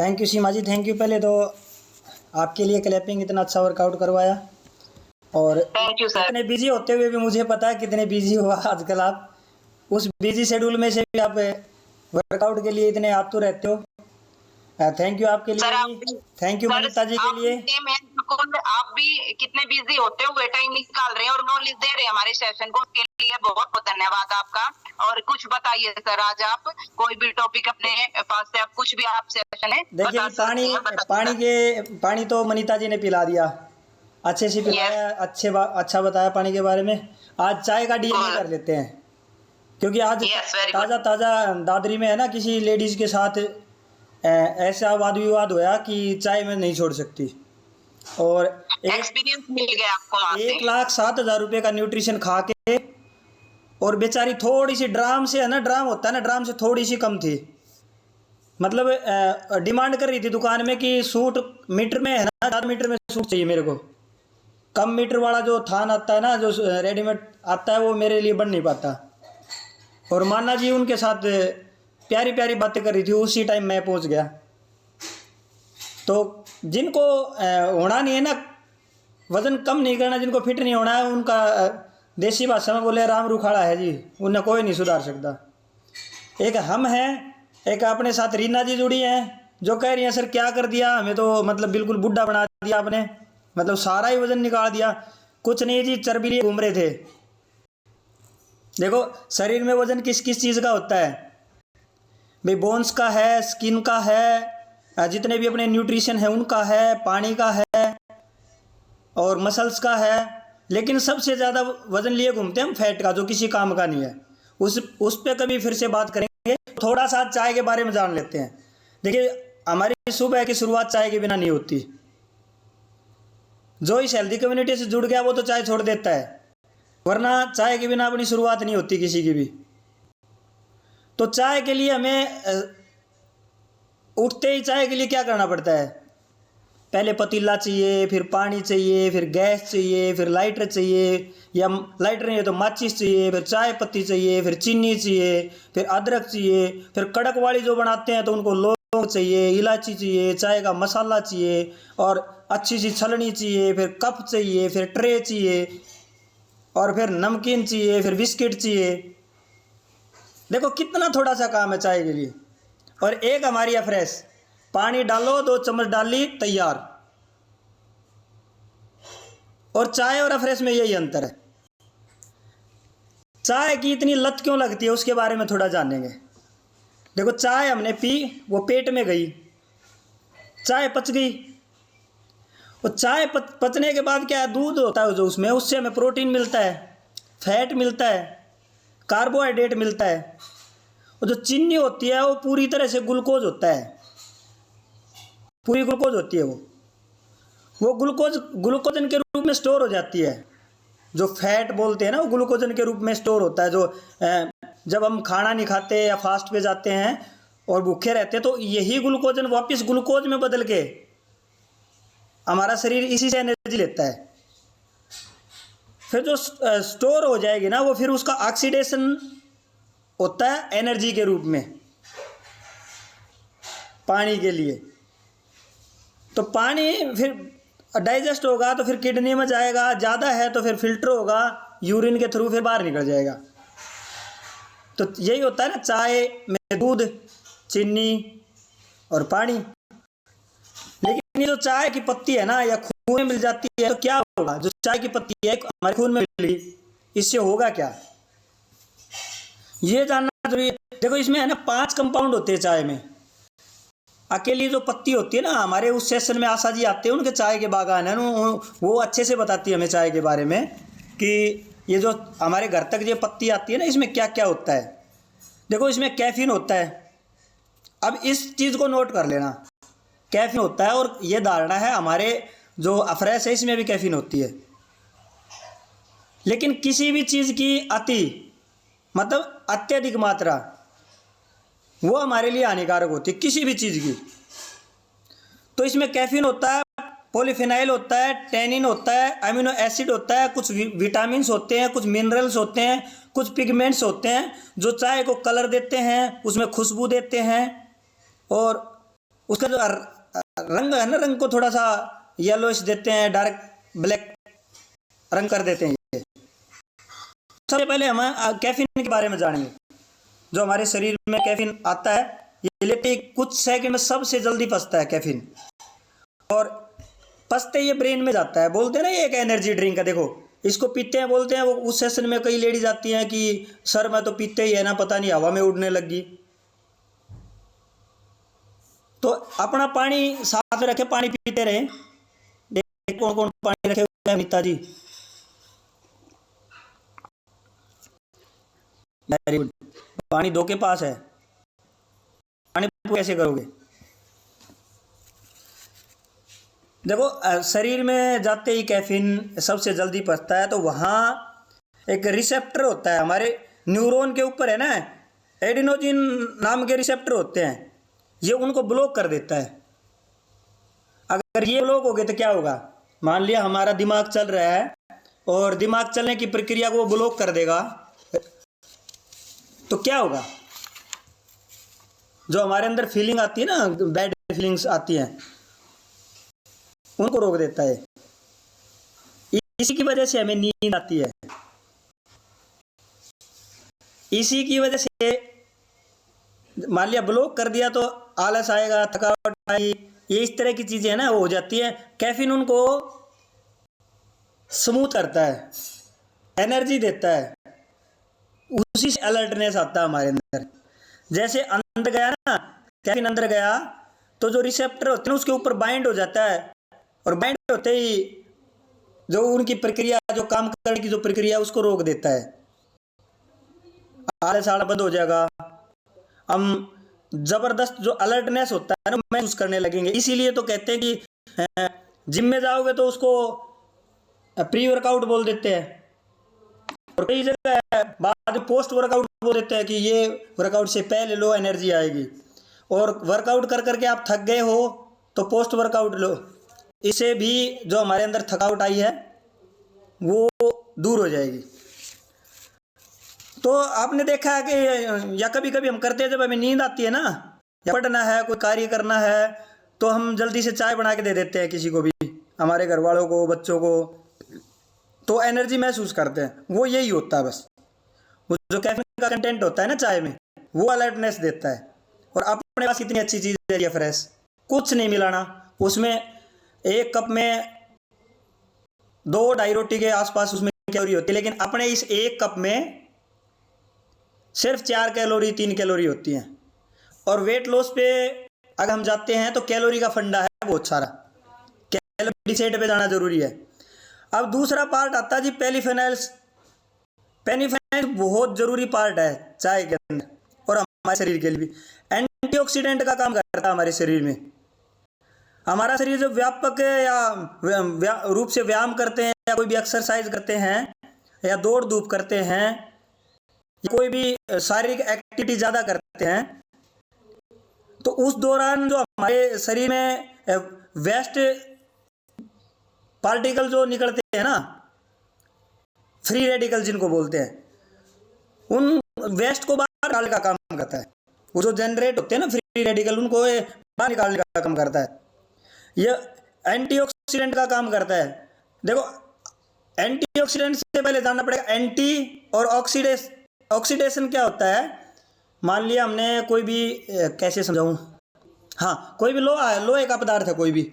Thank you Seema ji, thank you. पहले तो आपके लिए क्लैपिंग, इतना अच्छा वर्कआउट करवाया। और थैंक यू सर। इतने बिजी होते हुए भी मुझे पता है कितने बिजी हुआ आजकल आप। उस बिजी शेड्यूल में से भी आप वर्कआउट के लिए इतने आतुर रहते हो। थैंक यू आपके लिए भी। थैंक यू मनीता जी के लिए। आप भी कितने बिजी होते हो, टाइम निकाल रहे हैं और नॉलेज दे रहे हैं हमारे सेशन को, उसके लिए बहुत बहुत धन्यवाद आपका। और कुछ बताइए सर, आज आप कोई भी टॉपिक अपने पास से, आप कुछ भी आप सेशन है देखिए, पानी तो मनीता जी ने पिला दिया, अच्छे से पिलाया, अच्छा बताया पानी के बारे में। आज चाय का डीएनए कर लेते हैं, क्योंकि आज ताज़ा ताज़ा दादरी में है ना, किसी लेडीज़ के साथ ऐसा वाद विवाद होया कि चाय में नहीं छोड़ सकती। और एक्सपीरियंस मिल गया आपको वहाँ से। 1,07,000 रुपये का न्यूट्रिशन खा के, और बेचारी थोड़ी सी ड्राम से है ना, ड्राम होता है ना, ड्राम से थोड़ी सी कम थी। मतलब डिमांड कर रही थी दुकान में कि सूट मीटर में है ना, 4 मीटर में सूट चाहिए मेरे को। कम मीटर वाला जो थान आता है ना, जो रेडीमेड आता है, वो मेरे लिए बन नहीं पाता। और माना जी उनके साथ प्यारी प्यारी बातें कर रही थी, उसी टाइम मैं पहुंच गया। तो जिनको होना नहीं है ना, वज़न कम नहीं करना, जिनको फिट नहीं होना है, उनका देसी भाषा में बोले राम रुखाड़ा है जी, उन्हें कोई नहीं सुधार सकता। एक हम हैं, एक अपने साथ रीना जी जुड़ी हैं, जो कह रही हैं सर क्या कर दिया हमें, तो मतलब बिल्कुल बुढ़ा बना दिया आपने, मतलब सारा ही वज़न निकाल दिया। कुछ नहीं जी, चर्बी लिए घूम रहे थे। देखो शरीर में वज़न किस किस चीज़ का होता है भाई, बोन्स का है, स्किन का है, जितने भी अपने न्यूट्रिशन है उनका है, पानी का है और मसल्स का है। लेकिन सबसे ज़्यादा वज़न लिए घूमते हैं हम फैट का, जो किसी काम का नहीं है। उस पर कभी फिर से बात करेंगे। थोड़ा सा चाय के बारे में जान लेते हैं। देखिए, हमारी सुबह की शुरुआत चाय के बिना नहीं होती। जो इस हेल्दी कम्युनिटी से जुड़ गया वो तो चाय छोड़ देता है, वरना चाय के बिना अपनी शुरुआत नहीं होती किसी की भी। तो चाय के लिए हमें उठते ही चाय के लिए क्या करना पड़ता है? पहले पतीला चाहिए, फिर पानी चाहिए, फिर गैस चाहिए, फिर लाइटर चाहिए, या लाइटर नहीं है तो माचिस चाहिए, फिर चाय पत्ती चाहिए, फिर चीनी चाहिए, फिर अदरक चाहिए, फिर कड़क वाली जो बनाते हैं तो उनको लौंग चाहिए, इलायची चाहिए, चाय का मसाला चाहिए, और अच्छी सी छलनी चाहिए, फिर कप चाहिए, फिर ट्रे चाहिए, और फिर नमकीन चाहिए, फिर बिस्किट चाहिए। देखो कितना थोड़ा सा काम है चाय के लिए। और एक हमारी है फ्रेश, पानी डालो, 2 चम्मच डाली, तैयार। और चाय और अफ्रेश में यही अंतर है। चाय की इतनी लत क्यों लगती है उसके बारे में थोड़ा जानेंगे। देखो, चाय हमने पी, वो पेट में गई, चाय पच गई। और चाय पचने के बाद क्या है, दूध होता है जो उसमें, उससे हमें प्रोटीन मिलता है, फैट मिलता है, कार्बोहाइड्रेट मिलता है। और जो चीनी होती है वो पूरी तरह से ग्लूकोज होता है, पूरी ग्लूकोज होती है। वो ग्लूकोजन के रूप में स्टोर हो जाती है। जो फैट बोलते हैं ना, वो ग्लूकोजन के रूप में स्टोर होता है। जो जब हम खाना नहीं खाते या फास्ट पे जाते हैं और भूखे रहते हैं, तो यही ग्लूकोजन वापस ग्लूकोज में बदल के हमारा शरीर इसी से एनर्जी लेता है। फिर जो स्टोर हो जाएगी ना, वो फिर उसका ऑक्सीडेशन होता है एनर्जी के रूप में पानी के लिए। तो पानी फिर डाइजेस्ट होगा तो फिर किडनी में जाएगा, ज़्यादा है तो फिर फिल्टर होगा, यूरिन के थ्रू फिर बाहर निकल जाएगा। तो यही होता है ना चाय में, दूध, चीनी और पानी। लेकिन ये जो चाय की पत्ती है ना, या खून में मिल जाती है, तो क्या होगा? जो चाय की पत्ती है हमारे खून में मिल गई, इससे होगा क्या, ये जानना जरूरी है। देखो, इसमें है ना 5 कंपाउंड होते हैं चाय में। अकेली जो पत्ती होती है ना, हमारे उस सेशन में आशा जी आते हैं, उनके चाय के बागान है, वो अच्छे से बताती है हमें चाय के बारे में कि ये जो हमारे घर तक ये पत्ती आती है ना, इसमें क्या क्या होता है। देखो, इसमें कैफीन होता है। अब इस चीज़ को नोट कर लेना, कैफीन होता है। और ये धारणा है हमारे जो अफरेश है, इसमें भी कैफीन होती है। लेकिन किसी भी चीज़ की अति, मतलब अत्यधिक मात्रा, वो हमारे लिए हानिकारक होती है, किसी भी चीज़ की। तो इसमें कैफीन होता है, पॉलीफिनाइल होता है, टैनिन होता है, अमीनो एसिड होता है, कुछ विटामिन्स होते हैं, कुछ मिनरल्स होते हैं, कुछ पिगमेंट्स होते हैं जो चाय को कलर देते हैं, उसमें खुशबू देते हैं, और उसका जो रंग है ना, रंग को थोड़ा सा येलोइश देते हैं, डार्क ब्लैक रंग कर देते हैं। ये सबसे पहले हम कैफीन के बारे में जानेंगे। जो हमारे शरीर में कैफीन आता है, ये लेते ही कुछ सेकंड में सबसे जल्दी पचता है कैफीन, और पचते ये ब्रेन में जाता है। बोलते हैं ना ये एक एनर्जी ड्रिंक है, देखो इसको पीते हैं, बोलते हैं वो उस सेशन में कई लेडीज आती हैं कि सर मैं तो पीते ही है ना, पता नहीं हवा में उड़ने लगी। तो अपना पानी साथ में रखे, पानी पीते रहे। देखो कौन कौन पानी रखे हुए हैं नीता जी, वेरी गुड। पानी दो के पास है, पानी कैसे करोगे? देखो शरीर में जाते ही कैफीन सबसे जल्दी पचता है, तो वहाँ एक रिसेप्टर होता है हमारे न्यूरॉन के ऊपर है ना, एडिनोजिन नाम के रिसेप्टर होते हैं, ये उनको ब्लॉक कर देता है। अगर ये ब्लॉक हो गए तो क्या होगा? मान लिया हमारा दिमाग चल रहा है और दिमाग चलने की प्रक्रिया को वो ब्लॉक कर देगा, तो क्या होगा? जो हमारे अंदर फीलिंग आती है ना, बैड फीलिंग्स आती हैं, उनको रोक देता है। इसी की वजह से हमें नींद आती है, इसी की वजह से मान लिया ब्लॉक कर दिया तो आलस आएगा, थकावट आएगी, ये इस तरह की चीजें है ना वो हो जाती है। कैफीन उनको स्मूथ करता है, एनर्जी देता है, उसी से अलर्टनेस आता है हमारे अंदर। जैसे अंदर गया ना कैफीन, अंदर गया तो जो रिसेप्टर होते हैं उसके ऊपर बाइंड हो जाता है, और बाइंड होते ही जो उनकी प्रक्रिया, जो काम करने की जो प्रक्रिया उसको रोक देता है। आलस आना बंद हो जाएगा, हम जबरदस्त जो अलर्टनेस होता है ना महसूस करने लगेंगे। इसीलिए तो कहते हैं कि जिम में जाओगे तो उसको प्री वर्कआउट बोल देते हैं, और कई जगह बाद में पोस्ट वर्कआउट बोल देते हैं कि ये वर्कआउट से पहले लो, एनर्जी आएगी। और वर्कआउट कर करके आप थक गए हो तो पोस्ट वर्कआउट लो, इससे भी जो हमारे अंदर थकावट आई है वो दूर हो जाएगी। तो आपने देखा है कि या कभी कभी हम करते हैं, जब हमें नींद आती है ना, या पढ़ना है, कोई कार्य करना है, तो हम जल्दी से चाय बना के दे देते हैं किसी को भी, हमारे घर वालों को, बच्चों को, तो एनर्जी महसूस करते हैं। वो यही होता है बस, वो जो कैफीन का कंटेंट होता है ना चाय में, वो अलर्टनेस देता है। और अपने पास कितनी अच्छी चीज़ है ये फ्रेश, कुछ नहीं मिलाना उसमें। एक कप में 2-2.5 रोटी के आसपास उसमें कैलोरी होती है, लेकिन अपने इस एक कप में सिर्फ 4 कैलोरी 3 कैलोरी होती हैं। और वेट लॉस पे अगर हम जाते हैं तो कैलोरी का फंडा है बहुत सारा, कैलोरी डिसेट पे जाना जरूरी है। अब दूसरा पार्ट आता है जी पेलीफेनाइल्स। पेलीफेनाइल्स बहुत जरूरी पार्ट है चाय के अंदर, और हमारे शरीर के लिए भी एंटीऑक्सीडेंट का काम करता है हमारे शरीर में। हमारा शरीर जब व्यापक या रूप से व्यायाम करते हैं, या कोई भी एक्सरसाइज करते हैं, या दौड़ धूप करते हैं, या कोई भी शारीरिक एक्टिविटी ज़्यादा करते हैं, तो उस दौरान जो हमारे शरीर में वेस्ट पार्टिकल जो निकलते हैं ना, फ्री रेडिकल जिनको बोलते हैं, उन वेस्ट को बाहर निकालने का काम करता है। वो जो जनरेट होते हैं ना फ्री रेडिकल, उनको बाहर निकालने का काम करता है। यह एंटीऑक्सीडेंट का काम करता है। देखो एंटीऑक्सीडेंट से पहले जानना पड़ेगा एंटी और ऑक्सीडेशन क्या होता है। मान लिया हमने कोई भी, कैसे समझाऊं, हाँ कोई भी लोहे का पदार्थ है कोई भी,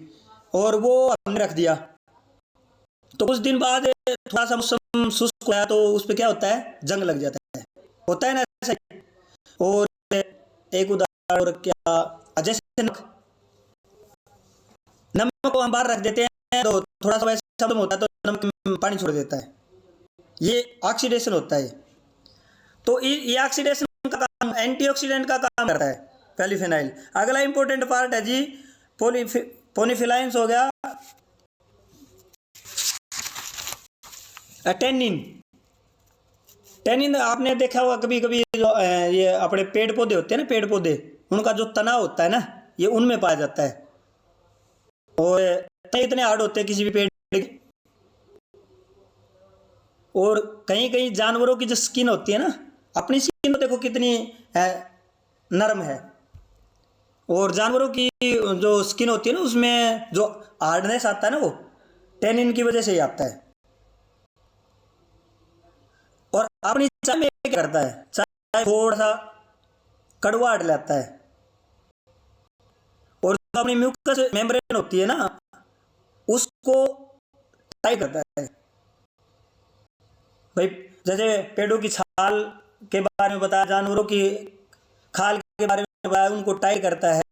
और वो हमने रख दिया, तो कुछ दिन बाद थोड़ा सा मौसम शुष्क हुआ तो उस पर क्या होता है, जंग लग जाता है, होता है ना ऐसा। और एक उदाहरण और क्या, जैसे नमक को हम बाहर रख देते हैं तो थोड़ा सा वैसा होता है, तो नमक में पानी छोड़ देता है, ये ऑक्सीडेशन होता है। तो ये ऑक्सीडेशन का काम, एंटीऑक्सीडेंट का काम करता है पेलीफेनाइल। अगला इंपॉर्टेंट पार्ट है जी पोनिफिलाइंस हो गया, टेनिन। टेनिन आपने देखा होगा कभी कभी, ये अपने पेड़ पौधे होते हैं ना, पेड़ पौधे, उनका जो तना होता है ना, ये उनमें पाया जाता है, और इतने हार्ड होते हैं किसी भी पेड़ के। और कहीं कहीं जानवरों की जो स्किन होती है ना, अपनी स्किन तो देखो कितनी नरम है, और जानवरों की जो स्किन होती है ना, उसमें जो हार्डनेस आता है ना, वो टेनिन की वजह से ही आता है। और अपनी चाय में क्या करता है, चाय थोड़ा सा कड़वाहट लाता है। और जो अपनी म्यूकस मेम्ब्रेन होती है ना, उसको टाइट करता है भाई। जैसे पेड़ों की छाल के बारे में बताया, जानवरों की खाल के बारे में बताया, उनको टाइट करता है।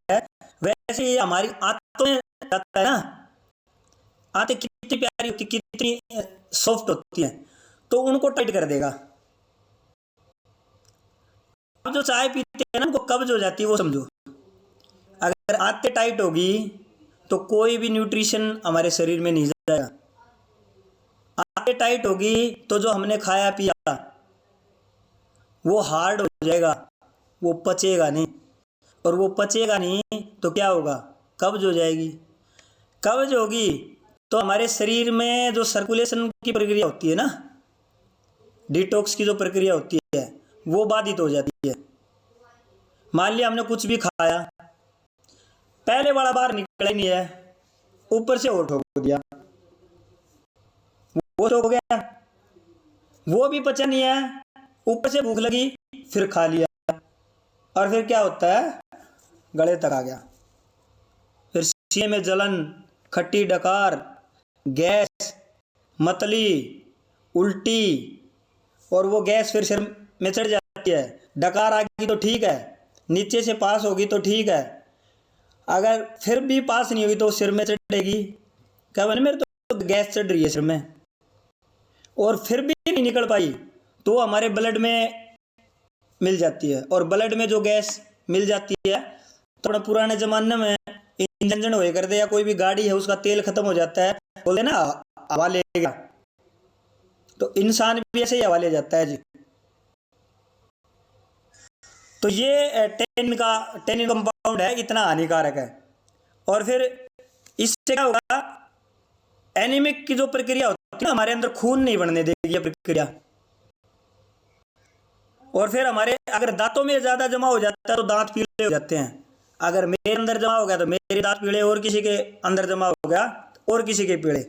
वैसे ही हमारी आंतों में जाता है ना, आंतें कितनी प्यारी होती, कितनी सॉफ्ट होती हैं, तो उनको टाइट कर देगा। अब जो चाय पीते हैं ना, उनको कब्ज हो जाती है, वो समझो। अगर आंतें टाइट होगी तो कोई भी न्यूट्रिशन हमारे शरीर में नहीं जाएगा। आंतें टाइट होगी तो जो हमने खाया पिया वो हार्ड हो जाएगा, वो पचेगा नहीं। और वो पचेगा नहीं तो क्या होगा, कब्ज हो जाएगी। कब्ज होगी तो हमारे शरीर में जो सर्कुलेशन की प्रक्रिया होती है ना, डिटॉक्स की जो प्रक्रिया होती है, वो बाधित हो जाती है। मान लिया हमने कुछ भी खाया, पहले वाला बाहर निकला ही नहीं है, ऊपर से और ठोक दिया, वो ठोक गया, वो भी पचा नहीं है, ऊपर से भूख लगी फिर खा लिया, और फिर क्या होता है, गले तक आ गया। फिर सीने में जलन, खट्टी डकार, गैस, मतली, उल्टी, और वो गैस फिर सिर में चढ़ जाती है। डकार आ गई तो ठीक है, नीचे से पास होगी तो ठीक है, अगर फिर भी पास नहीं हुई तो सिर में चढ़ेगी। क्या बने, मेरे तो गैस चढ़ रही है सिर में, और फिर भी नहीं निकल पाई तो हमारे ब्लड में मिल जाती है। और ब्लड में जो गैस मिल जाती है, थोड़ा पुराने ज़माने में इंजन हो कर दे, या कोई भी गाड़ी है उसका तेल खत्म हो जाता है, बोलते ना हवा ले गया, तो इंसान भी ऐसे ही हवा ले जाता है जी। तो ये टेनिन कंपाउंड है, इतना हानिकारक है। और फिर इससे क्या होगा, एनीमिक की जो प्रक्रिया होती है ना, हमारे अंदर खून नहीं बनने देगी ये प्रक्रिया। और फिर हमारे अगर दांतों में ज़्यादा जमा हो जाता है तो दांत पीले हो जाते हैं। अगर मेरे अंदर जमा हो गया तो मेरे दांत पीले, और किसी के अंदर जमा हो गया और किसी के पीले।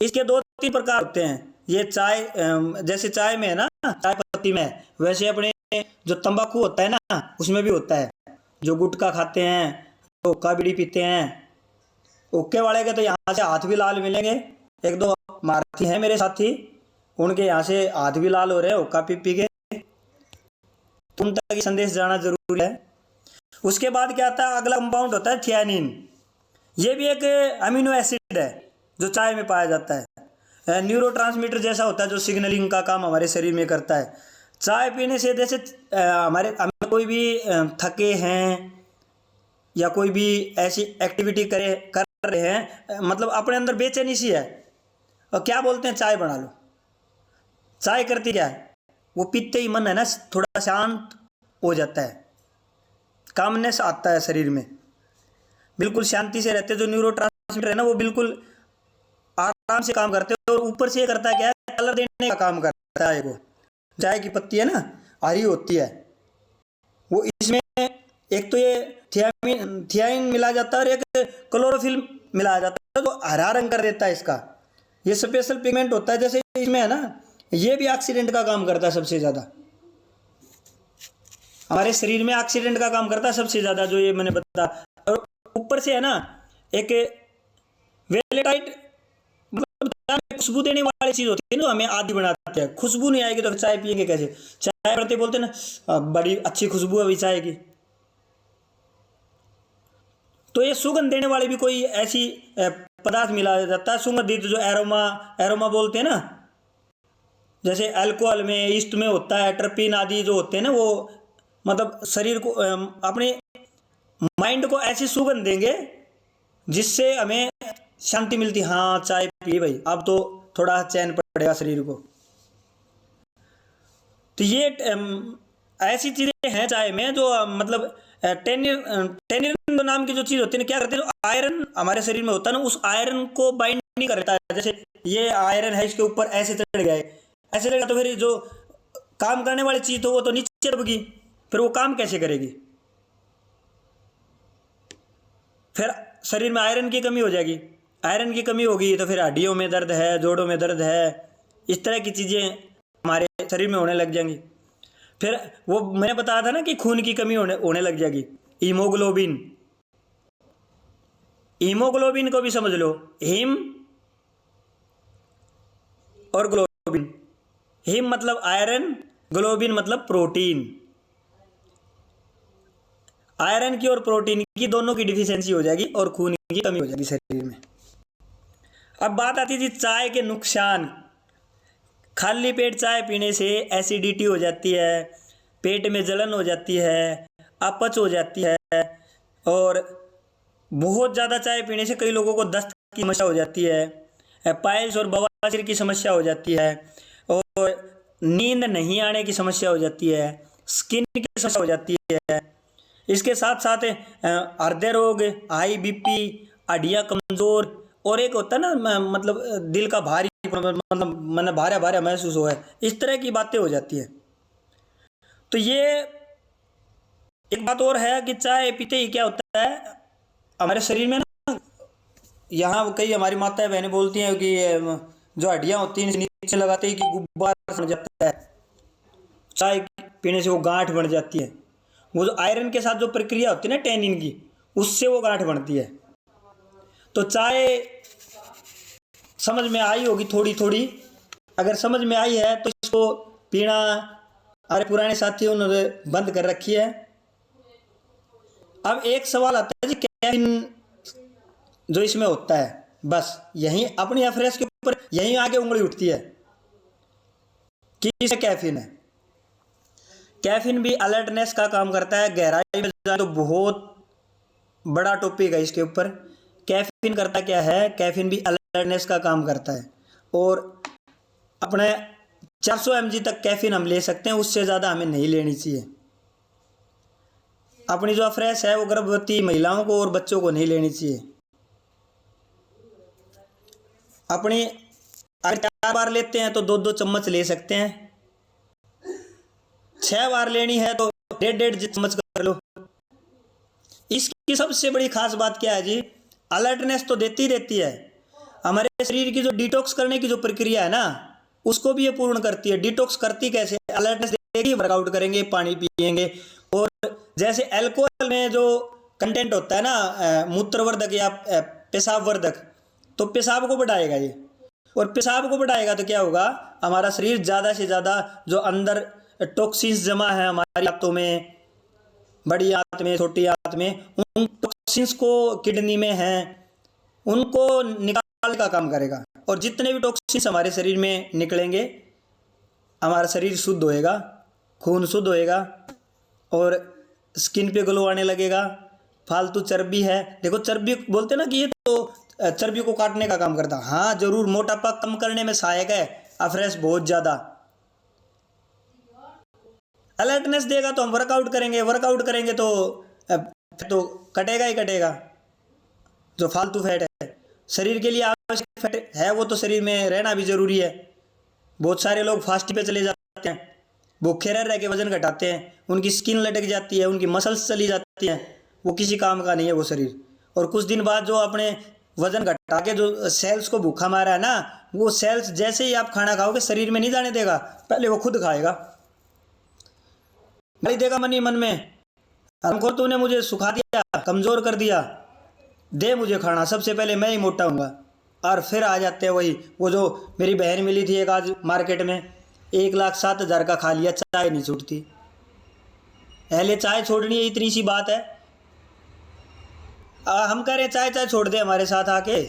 इसके 2-3 प्रकार होते हैं। ये चाय, जैसे चाय में है ना, चाय पत्ती में, वैसे अपने जो तंबाकू होता है ना, उसमें भी होता है। जो गुटखा खाते हैं, तो हुक्का बीड़ी पीते हैं, हुक्के वाले के तो यहाँ से हाथ भी लाल मिलेंगे। 1-2 मारती हैं मेरे साथी, उनके यहाँ से हाथ भी लाल हो रहे हैं हुक्का पी पी के। तुम तक ये संदेश जाना जरूरी है। उसके बाद क्या आता है, अगला कंपाउंड होता है थियानिन। ये भी एक अमीनो एसिड है जो चाय में पाया जाता है। न्यूरोट्रांसमीटर जैसा होता है, जो सिग्नलिंग का काम हमारे शरीर में करता है। चाय पीने से जैसे हम कोई भी थके हैं या कोई भी ऐसी एक्टिविटी कर रहे हैं, मतलब अपने अंदर बेचैनी सी है, और क्या बोलते हैं, चाय बना लो। चाय करती क्या है, वो पीते ही मन है ना थोड़ा शांत हो जाता है, कामनेस आता है शरीर में, बिल्कुल शांति से रहते हैं। जो न्यूरोट्रांसमीटर है ना, वो बिल्कुल आराम से काम करते हैं। और ऊपर से ये करता है क्या है, कलर देने का काम करता है। वो चाय की पत्ती है ना, हरी होती है, वो इसमें एक तो ये थियाइन मिला जाता है और एक क्लोरोफिल मिलाया जाता है, तो हरा रंग कर देता है इसका। ये स्पेशल पिगमेंट होता है, जैसे इसमें है ना, ये भी ऑक्सीडेंट का काम करता है सबसे ज़्यादा। हमारे शरीर में ऑक्सीडेंट का काम करता है सबसे ज़्यादा, जो ये मैंने बताया। और ऊपर से है ना एक वेलेटाइट, मतलब खुशबू देने वाली चीज़ होती है ना, हमें आदी बनाते हैं। खुशबू नहीं आएगी तो चाय पियेंगे कैसे? चाय पड़ते बोलते हैं ना, बड़ी अच्छी खुशबू है अभी चाय की। तो ये सुगंध देने वाली भी कोई ऐसी पदार्थ मिला जाता है, सुगंधित, जो एरोमा बोलते हैं ना, जैसे अल्कोहल में, ईस्ट में होता है, टर्पीन आदि जो होते हैं ना, वो मतलब शरीर को, अपने माइंड को ऐसी सुगंध देंगे जिससे हमें शांति मिलती। हाँ चाय पी भाई, अब तो थोड़ा चैन पड़ेगा शरीर को। तो ये ऐसी चीज़ें हैं चाय में जो मतलब टेनिन नाम की जो चीज़ होती है ना, क्या करते हैं, जो आयरन हमारे शरीर में होता है ना, उस आयरन को बाइंड नहीं करता है। जैसे ये आयरन है, इसके ऊपर ऐसे चढ़ गए, ऐसे चढ़ेगा तो फिर जो काम करने वाली चीज़ तो वो तो नीचे दबेगी, फिर वो काम कैसे करेगी? फिर शरीर में आयरन की कमी हो जाएगी, आयरन की कमी होगी तो फिर हड्डियों में दर्द है, जोड़ों में दर्द है, इस तरह की चीज़ें हमारे शरीर में होने लग जाएंगी। फिर वो मैंने बताया था ना कि खून की कमी होने लग जाएगी, हीमोग्लोबिन, हीमोग्लोबिन को भी समझ लो, हीम और ग्लोबिन, हीम मतलब आयरन, ग्लोबिन मतलब प्रोटीन। आयरन की और प्रोटीन की दोनों की डिफिशियंसी हो जाएगी और खून की कमी हो जाएगी शरीर में। अब बात आती थी चाय के नुकसान। खाली पेट चाय पीने से एसिडिटी हो जाती है, पेट में जलन हो जाती है, अपच हो जाती है, और बहुत ज़्यादा चाय पीने से कई लोगों को दस्त की समस्या हो जाती है, पाइल्स और बवासीर की समस्या हो जाती है, और नींद नहीं आने की समस्या हो जाती है, स्किन की समस्या हो जाती है। इसके साथ साथ हृदय रोग, हाई बीपी, हड्डियाँ कमज़ोर, और एक होता है ना मतलब दिल का भारी, मतलब मैंने भारा भारा महसूस हुआ है, इस तरह की बातें हो जाती है। तो ये एक बात और है कि चाय पीते ही क्या होता है हमारे शरीर में ना, यहाँ कई हमारी माताएं बहनें बोलती हैं कि जो हड्डियाँ होती हैं नीचे लगाते ही कि गुब्बारा बन जाता है, चाय पीने से वो गांठ बन जाती है। वो जो आयरन के साथ जो प्रक्रिया होती है ना टैनिन की, उससे वो गांठ बनती है। तो चाय समझ में आई होगी थोड़ी थोड़ी, अगर समझ में आई है तो इसको पीना हमारे पुराने साथियों ने बंद कर रखी है। अब एक सवाल आता है जी, कैफीन जो इसमें होता है, बस यहीं अपनी एफरेस के ऊपर यहीं आगे उंगली उठती है कि इसे कैफीन है। कैफीन भी अलर्टनेस का काम करता है। गहराई में जाए तो बहुत बड़ा टॉपिक है इसके ऊपर। कैफीन करता क्या है, कैफीन भी अलर्टनेस का काम करता है, और अपने 400 mg तक कैफीन हम ले सकते हैं, उससे ज़्यादा हमें नहीं लेनी चाहिए। अपनी जो फ्रेश है वो गर्भवती महिलाओं को और बच्चों को नहीं लेनी चाहिए। अपनी अगर 4 बार लेते हैं तो 2-2 चम्मच ले सकते हैं, 6 बार लेनी है तो 1.5 चम्मच कर लो। इसकी सबसे बड़ी खास बात क्या है जी, अलर्टनेस तो देती रहती है, हमारे शरीर की जो डिटॉक्स करने की जो प्रक्रिया है ना, उसको भी ये पूर्ण करती है। डिटॉक्स करती कैसे, अलर्टनेस देगी, वर्कआउट करेंगे, पानी पिएंगे, और जैसे अल्कोहल में जो कंटेंट होता है ना मूत्रवर्धक या पेशाबवर्धक, तो पेशाब को बढ़ाएगा ये, और पेशाब को बढ़ाएगा तो क्या होगा, हमारा शरीर ज़्यादा से ज़्यादा जो अंदर टॉक्सिन्स जमा है हमारी आंतों में, बड़ी आंत में, छोटी आंत में, उन टॉक्सिन्स को किडनी में हैं, उनको निकालने का काम करेगा। और जितने भी टॉक्सिन्स हमारे शरीर में निकलेंगे, हमारा शरीर शुद्ध होएगा, खून शुद्ध होएगा, और स्किन पे ग्लो आने लगेगा। फालतू चर्बी है, देखो चर्बी बोलते ना कि ये तो चर्बी को काटने का काम करता, हाँ जरूर, मोटापा कम करने में सहायक है अफ्रेश बहुत ज़्यादा। अलर्टनेस देगा तो हम वर्कआउट करेंगे, वर्कआउट करेंगे तो कटेगा ही कटेगा जो फालतू फैट है। शरीर के लिए आवश्यक फैट है वो तो शरीर में रहना भी ज़रूरी है। बहुत सारे लोग फास्टिंग पे चले जाते हैं, भूखे रह के वजन घटाते हैं, उनकी स्किन लटक जाती है, उनकी मसल्स चली जाती हैं, वो किसी काम का नहीं है वो शरीर। और कुछ दिन बाद जो अपने वजन घटा के जो सेल्स को भूखा मारा है ना, वो सेल्स जैसे ही आप खाना खाओगे शरीर में नहीं जाने देगा, पहले वो खुद खाएगा, नहीं देगा मन ही मन में, हमको तूने मुझे सुखा दिया, कमज़ोर कर दिया, दे मुझे खाना, सबसे पहले मैं ही मोटा हूँगा। और फिर आ जाते हैं वही, वो जो मेरी बहन मिली थी एक आज मार्केट में, 1,07,000 का खा लिया, चाय नहीं छूटती। पहले चाय छोड़नी है, इतनी सी बात है। हम कह रहे चाय चाय छोड़ दे हमारे साथ आके,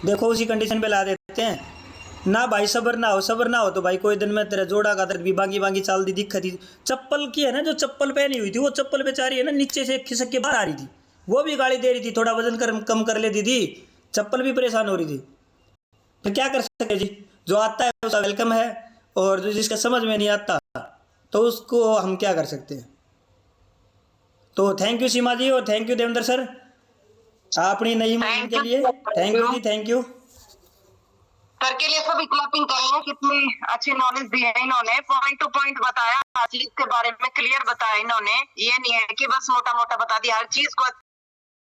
देखो उसी कंडीशन पे ला देते हैं ना भाई। सब्र ना हो, सब्र ना हो तो भाई कोई दिन में तेरा जोड़ा का दर्द भी बांगी बांगी चाल दी दिक्कत थी। चप्पल की है ना, जो चप्पल पहनी हुई थी वो चप्पल बेचारी है ना नीचे से खिसक के बाहर आ रही थी, वो भी गाली दे रही थी, थोड़ा वजन कम कर लेती थी, चप्पल भी परेशान हो रही थी। तो क्या कर सकते जी, जो आता है उसका वेलकम है, और जो जिसका समझ में नहीं आता तो उसको हम क्या कर सकते हैं। तो थैंक यू सीमा जी, और थैंक यू देवेंद्र सर अपनी नई मुहिम के लिए, थैंक यू जी, थैंक यू सर के लिए सभी क्लैपिंग करेंगे, कितनी अच्छी नॉलेज दी है इन्होंने, पॉइंट टू पॉइंट बताया, हर चीज के बारे में क्लियर बताया इन्होंने। ये नहीं है कि बस मोटा मोटा बता दिया, हर चीज को